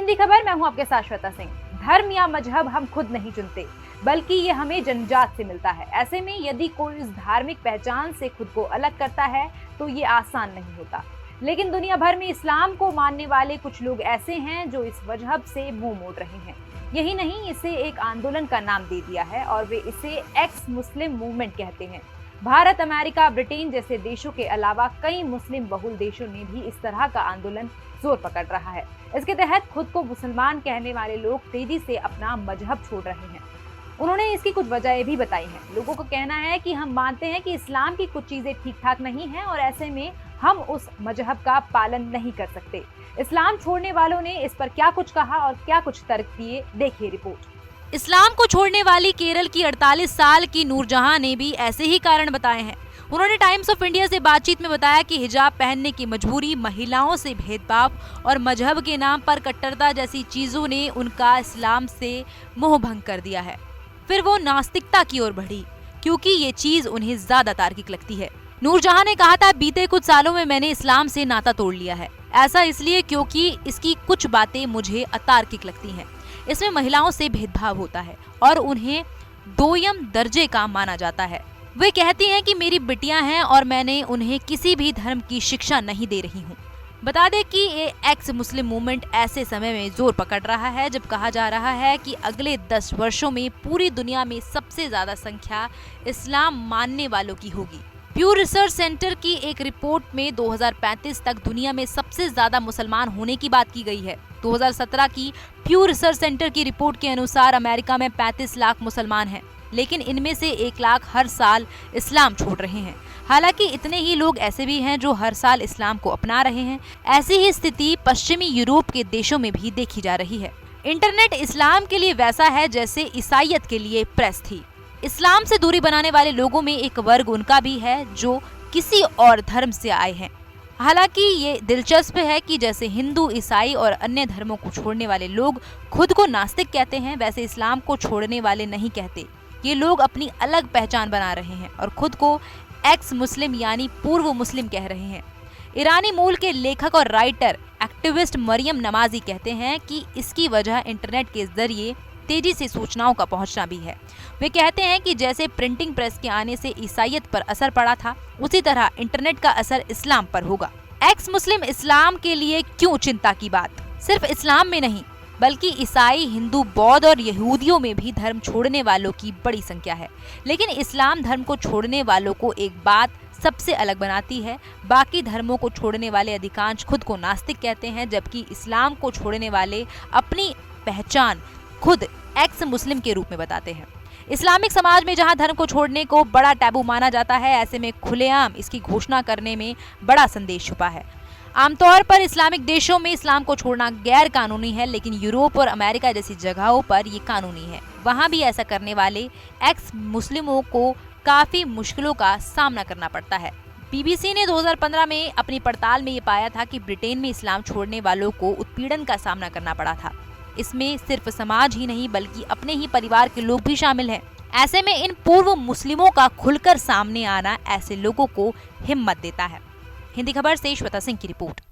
हिंदी खबर, मैं हूं आपके साथ श्वेता सिंह। धर्म या मजहब हम खुद नहीं चुनते, बल्कि ये हमें जन्मजात से मिलता है। ऐसे में यदि कोई इस धार्मिक पहचान से खुद को अलग करता है तो ये आसान नहीं होता। लेकिन दुनिया भर में इस्लाम को मानने वाले कुछ लोग ऐसे हैं जो इस मजहब से मुंह मोड़ रहे हैं। यही नहीं, इसे एक आंदोलन का नाम दे दिया है और वे इसे एक्स मुस्लिम मूवमेंट कहते हैं। भारत, अमेरिका, ब्रिटेन जैसे देशों के अलावा कई मुस्लिम बहुल देशों ने भी इस तरह का आंदोलन जोर पकड़ रहा है। इसके तहत खुद को मुसलमान कहने वाले लोग तेजी से अपना मजहब छोड़ रहे हैं। उन्होंने इसकी कुछ वजहें भी बताई हैं। लोगों का कहना है कि हम मानते हैं कि इस्लाम की कुछ चीजें ठीक ठाक नहीं हैं और ऐसे में हम उस मजहब का पालन नहीं कर सकते। इस्लाम छोड़ने वालों ने इस पर क्या कुछ कहा और क्या कुछ तर्क दिए, देखिए रिपोर्ट। इस्लाम को छोड़ने वाली केरल की 48 साल की नूरजहां ने भी ऐसे ही कारण बताए हैं। उन्होंने टाइम्स ऑफ इंडिया से बातचीत में बताया कि हिजाब पहनने की मजबूरी, महिलाओं से भेदभाव और मजहब के नाम पर कट्टरता जैसी चीजों ने उनका इस्लाम से मोह भंग कर दिया है। फिर वो नास्तिकता की ओर बढ़ी क्योंकि ये चीज उन्हें ज्यादा तार्किक लगती है। नूरजहां ने कहा था, बीते कुछ सालों में मैंने इस्लाम से नाता तोड़ लिया है। ऐसा इसलिए क्योंकि इसकी कुछ बातें मुझे अतार्किक लगती हैं। इसमें महिलाओं से भेदभाव होता है और उन्हें दोयम दर्जे का माना जाता है। वे कहती हैं कि मेरी बिटियां हैं और मैंने उन्हें किसी भी धर्म की शिक्षा नहीं दे रही हूँ। बता दें कि ये एक्स मुस्लिम मूवमेंट ऐसे समय में जोर पकड़ रहा है जब कहा जा रहा है कि अगले 10 वर्षों में पूरी दुनिया में सबसे ज्यादा संख्या इस्लाम मानने वालों की होगी। प्यू रिसर्च सेंटर की एक रिपोर्ट में 2035 तक दुनिया में सबसे ज्यादा मुसलमान होने की बात की गई है। 2017 की प्यू रिसर्च सेंटर की रिपोर्ट के अनुसार अमेरिका में 35 लाख मुसलमान हैं, लेकिन इनमें से 1 लाख हर साल इस्लाम छोड़ रहे हैं। हालांकि इतने ही लोग ऐसे भी हैं जो हर साल इस्लाम को अपना रहे हैं। ऐसी ही स्थिति पश्चिमी यूरोप के देशों में भी देखी जा रही है। इंटरनेट इस्लाम के लिए वैसा है जैसे ईसाईयत के लिए प्रेस थी। इस्लाम से दूरी बनाने वाले लोगों में एक वर्ग उनका भी है जो किसी और धर्म से आए हैं। हालांकि ये दिलचस्प है कि जैसे हिंदू, ईसाई और अन्य धर्मों को छोड़ने वाले लोग खुद को नास्तिक कहते हैं, वैसे इस्लाम को छोड़ने वाले नहीं कहते। ये लोग अपनी अलग पहचान बना रहे हैं और खुद को एक्स मुस्लिम यानी पूर्व मुस्लिम कह रहे हैं। ईरानी मूल के लेखक और राइटर एक्टिविस्ट मरियम नमाजी कहते हैं कि इसकी वजह इंटरनेट के जरिए तेजी से सूचनाओं का पहुंचना भी है। वे कहते हैं कि जैसे प्रिंटिंग प्रेस के आने से ईसाईयत पर असर पड़ा था, उसी तरह इंटरनेट का असर इस्लाम पर होगा। एक्स मुस्लिम इस्लाम के लिए क्यों चिंता की बात? सिर्फ इस्लाम में नहीं, बल्कि ईसाई, हिंदू, बौद्ध और यहूदियों में भी धर्म छोड़ने वालों की बड़ी संख्या है। लेकिन इस्लाम धर्म को छोड़ने वालों को एक बात सबसे अलग बनाती है। बाकी धर्मों को छोड़ने वाले अधिकांश खुद को नास्तिक कहते हैं, जबकि इस्लाम को छोड़ने वाले अपनी पहचान खुद एक्स मुस्लिम के रूप में बताते हैं। इस्लामिक समाज में जहां धर्म को छोड़ने को बड़ा टैबू माना जाता है, ऐसे में खुलेआम इसकी घोषणा करने में बड़ा संदेश छुपा है। आमतौर पर इस्लामिक देशों में इस्लाम को छोड़ना गैर कानूनी है, लेकिन यूरोप और अमेरिका जैसी जगहों पर ये कानूनी है। वहां भी ऐसा करने वाले एक्स मुस्लिमों को काफी मुश्किलों का सामना करना पड़ता है। बीबीसी ने 2015 में अपनी पड़ताल में ये पाया था कि ब्रिटेन में इस्लाम छोड़ने वालों को उत्पीड़न का सामना करना पड़ा था। इसमें सिर्फ समाज ही नहीं बल्कि अपने ही परिवार के लोग भी शामिल हैं। ऐसे में इन पूर्व मुस्लिमों का खुलकर सामने आना ऐसे लोगों को हिम्मत देता है। हिंदी खबर से श्वेता सिंह की रिपोर्ट।